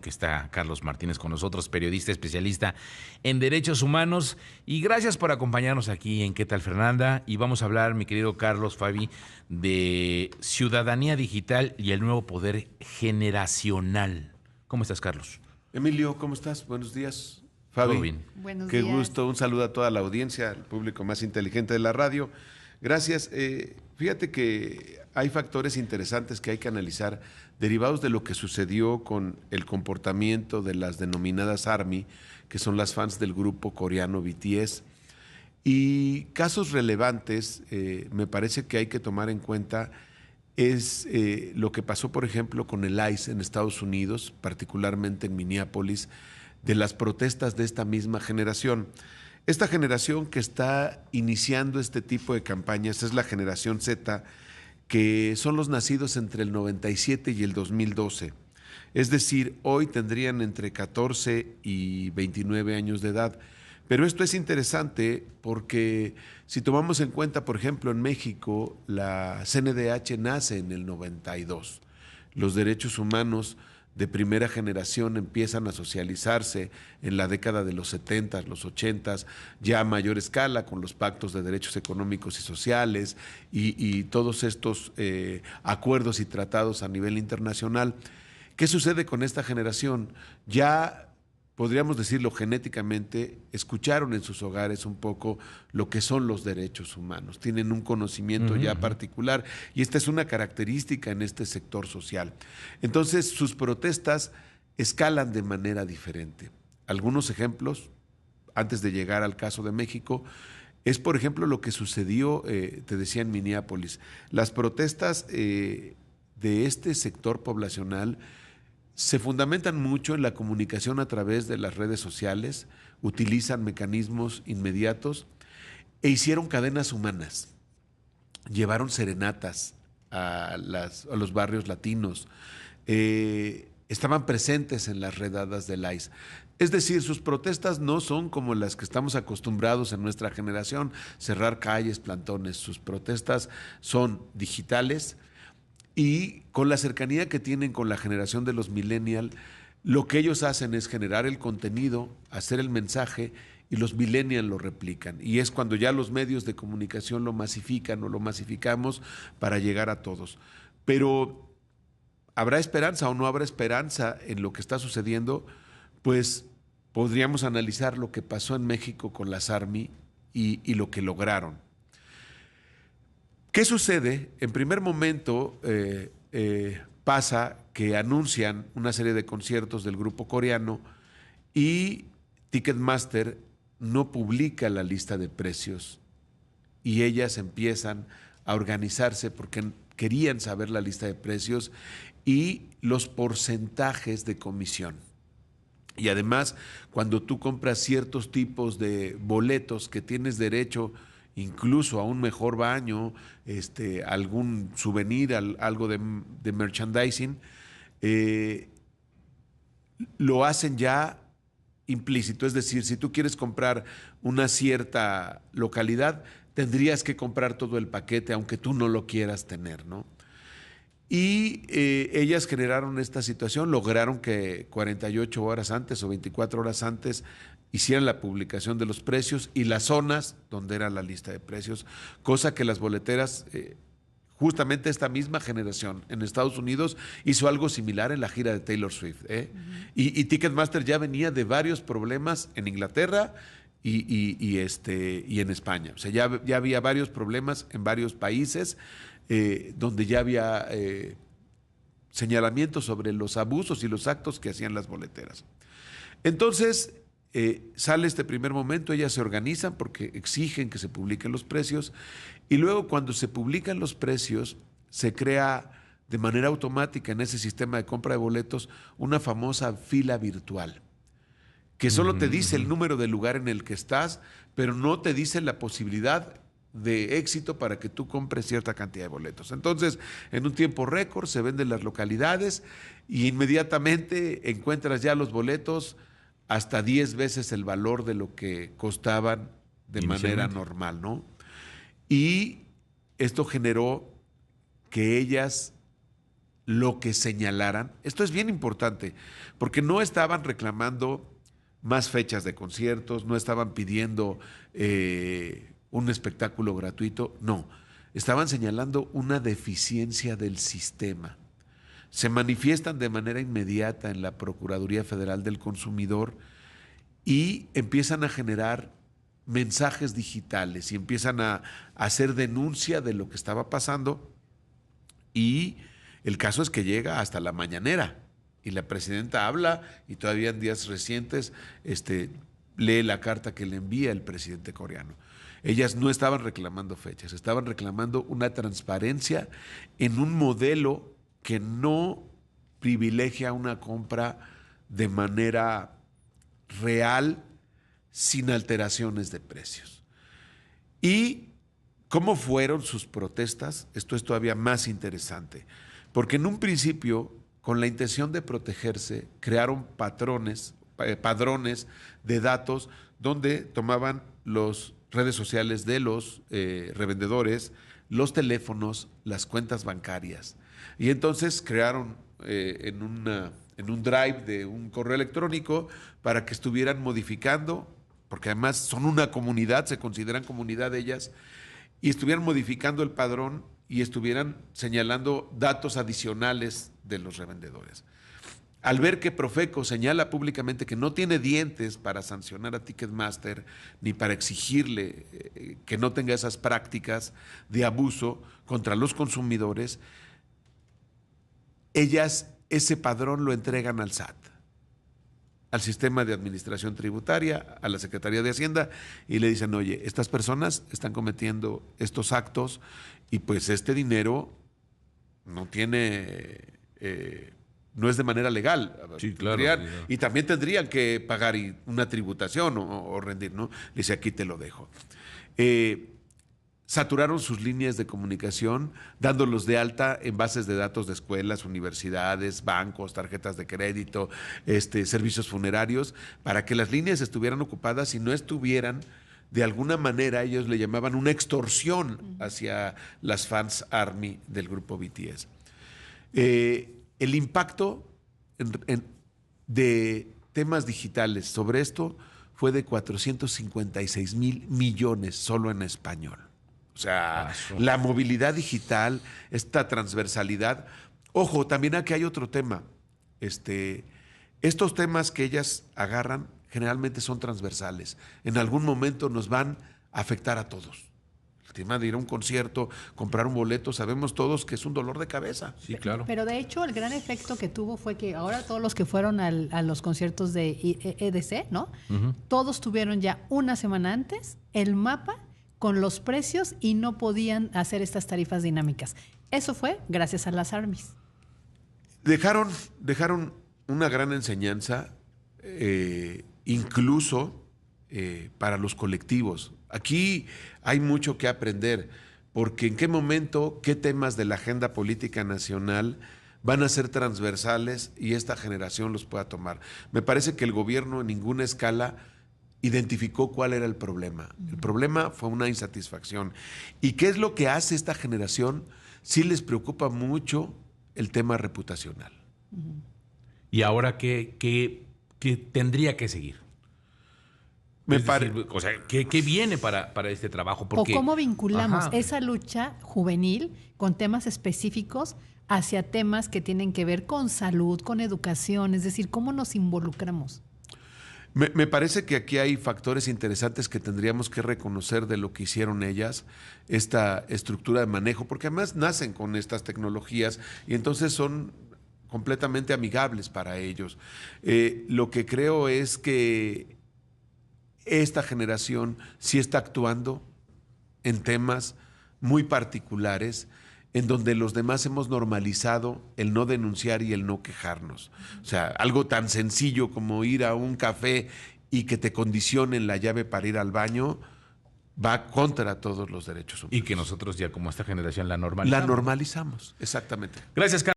bueno que está Carlos Martínez con nosotros, periodista especialista en derechos humanos. Y gracias por acompañarnos aquí en ¿Qué tal, Fernanda? Y vamos a hablar, mi querido Carlos, Fabi, de ciudadanía digital y el nuevo poder generacional. ¿Cómo estás, Carlos? Emilio, ¿cómo estás? Buenos días. Todo Fabi, bien. Buenos qué días. gusto. Un saludo a toda la audiencia, al público más inteligente de la radio. Gracias. Fíjate que hay factores interesantes que hay que analizar derivados de lo que sucedió con el comportamiento de las denominadas ARMY, que son las fans del grupo coreano BTS. Y casos relevantes, me parece que hay que tomar en cuenta es lo que pasó, por ejemplo, con el ICE en Estados Unidos, particularmente en Minneapolis, de las protestas de esta misma generación. Esta generación que está iniciando este tipo de campañas es la generación Z, que son los nacidos entre el 97 y el 2012. Es decir, hoy tendrían entre 14 y 29 años de edad. Pero esto es interesante porque si tomamos en cuenta, por ejemplo, en México, la CNDH nace en el 92. Los derechos humanos de primera generación empiezan a socializarse en la década de los 70, los 80, ya a mayor escala, con los pactos de derechos económicos y sociales y todos estos acuerdos y tratados a nivel internacional. ¿Qué sucede con esta generación? Ya podríamos decirlo genéticamente, escucharon en sus hogares un poco lo que son los derechos humanos, tienen un conocimiento ya particular y esta es una característica en este sector social. Entonces sus protestas escalan de manera diferente. Algunos ejemplos, antes de llegar al caso de México, es por ejemplo lo que sucedió, te decía, en Minneapolis. Las protestas de este sector poblacional se fundamentan mucho en la comunicación a través de las redes sociales, utilizan mecanismos inmediatos e hicieron cadenas humanas. Llevaron serenatas a los barrios latinos, estaban presentes en las redadas del ICE. Es decir, sus protestas no son como las que estamos acostumbrados en nuestra generación, cerrar calles, plantones. Sus protestas son digitales. Y con la cercanía que tienen con la generación de los millennials, lo que ellos hacen es generar el contenido, hacer el mensaje y los millennials lo replican. Y es cuando ya los medios de comunicación lo masifican o lo masificamos para llegar a todos. Pero ¿habrá esperanza o no habrá esperanza en lo que está sucediendo? Pues podríamos analizar lo que pasó en México con las ARMY y lo que lograron. ¿Qué sucede? En primer momento pasa que anuncian una serie de conciertos del grupo coreano y Ticketmaster no publica la lista de precios y ellas empiezan a organizarse porque querían saber la lista de precios y los porcentajes de comisión. Y además, cuando tú compras ciertos tipos de boletos que tienes derecho incluso a un mejor baño, algún souvenir, algo de merchandising, lo hacen ya implícito. Es decir, si tú quieres comprar una cierta localidad, tendrías que comprar todo el paquete, aunque tú no lo quieras tener, ¿no? Y ellas generaron esta situación, lograron que 48 horas antes o 24 horas antes hicieran la publicación de los precios y las zonas donde era la lista de precios, cosa que las boleteras, justamente esta misma generación en Estados Unidos, hizo algo similar en la gira de Taylor Swift. Y Ticketmaster ya venía de varios problemas en Inglaterra y en España. O sea, ya había varios problemas en varios países donde ya había señalamientos sobre los abusos y los actos que hacían las boleteras. Entonces, sale este primer momento, ellas se organizan porque exigen que se publiquen los precios y luego cuando se publican los precios se crea de manera automática en ese sistema de compra de boletos una famosa fila virtual que solo te dice el número del lugar en el que estás, pero no te dice la posibilidad de éxito para que tú compres cierta cantidad de boletos. Entonces, en un tiempo récord se venden las localidades y inmediatamente encuentras ya los boletos hasta 10 veces el valor de lo que costaban de manera normal, ¿no? Y esto generó que ellas lo que señalaran. Esto es bien importante, porque no estaban reclamando más fechas de conciertos, no estaban pidiendo un espectáculo gratuito, no. Estaban señalando una deficiencia del sistema. Se manifiestan de manera inmediata en la Procuraduría Federal del Consumidor y empiezan a generar mensajes digitales y empiezan a hacer denuncia de lo que estaba pasando, y el caso es que llega hasta la mañanera y la presidenta habla, y todavía en días recientes lee la carta que le envía el presidente coreano. Ellas no estaban reclamando fechas, estaban reclamando una transparencia en un modelo que no privilegia una compra de manera real, sin alteraciones de precios. ¿Y cómo fueron sus protestas? Esto es todavía más interesante, porque en un principio, con la intención de protegerse, crearon padrones de datos donde tomaban las redes sociales de los revendedores, los teléfonos, las cuentas bancarias. Y entonces crearon en un drive de un correo electrónico para que estuvieran modificando, porque además son una comunidad, se consideran comunidad ellas, y estuvieran modificando el padrón y estuvieran señalando datos adicionales de los revendedores. Al ver que Profeco señala públicamente que no tiene dientes para sancionar a Ticketmaster ni para exigirle que no tenga esas prácticas de abuso contra los consumidores, ellas ese padrón lo entregan al SAT, al Sistema de Administración Tributaria, a la Secretaría de Hacienda, y le dicen: oye, estas personas están cometiendo estos actos y pues este dinero no tiene, no es de manera legal. Sí, claro. Y también tendrían que pagar una tributación o rendir, ¿no? Le dice: aquí te lo dejo. Saturaron sus líneas de comunicación, dándolos de alta en bases de datos de escuelas, universidades, bancos, tarjetas de crédito, servicios funerarios, para que las líneas estuvieran ocupadas y no estuvieran, de alguna manera, ellos le llamaban una extorsión hacia las fans ARMY del grupo BTS. El impacto de temas digitales sobre esto fue de 456,000 millones solo en español. O sea, la movilidad digital, esta transversalidad. Ojo, también aquí hay otro tema. Estos temas que ellas agarran generalmente son transversales. En algún momento nos van a afectar a todos. El tema de ir a un concierto, comprar un boleto, sabemos todos que es un dolor de cabeza. Sí, claro. Pero de hecho, el gran efecto que tuvo fue que ahora todos los que fueron a los conciertos de EDC, ¿no? Uh-huh. Todos tuvieron ya una semana antes el mapa con los precios y no podían hacer estas tarifas dinámicas. Eso fue gracias a las ARMYs. Dejaron una gran enseñanza, incluso para los colectivos. Aquí hay mucho que aprender, porque en qué momento, qué temas de la agenda política nacional van a ser transversales y esta generación los pueda tomar. Me parece que el gobierno en ninguna escala identificó cuál era el problema. El problema fue una insatisfacción. ¿Y qué es lo que hace esta generación? Sí les preocupa mucho el tema reputacional. ¿Y ahora qué tendría que seguir? O sea, ¿qué viene para este trabajo? Porque, ¿o cómo vinculamos esa lucha juvenil con temas específicos hacia temas que tienen que ver con salud, con educación? Es decir, ¿cómo nos involucramos? Me parece que aquí hay factores interesantes que tendríamos que reconocer de lo que hicieron ellas, esta estructura de manejo, porque además nacen con estas tecnologías y entonces son completamente amigables para ellos. Lo que creo es que esta generación sí está actuando en temas muy particulares, en donde los demás hemos normalizado el no denunciar y el no quejarnos. O sea, algo tan sencillo como ir a un café y que te condicionen la llave para ir al baño va contra todos los derechos humanos. Y que nosotros ya como esta generación la normalizamos. La normalizamos, exactamente. Gracias, Carlos.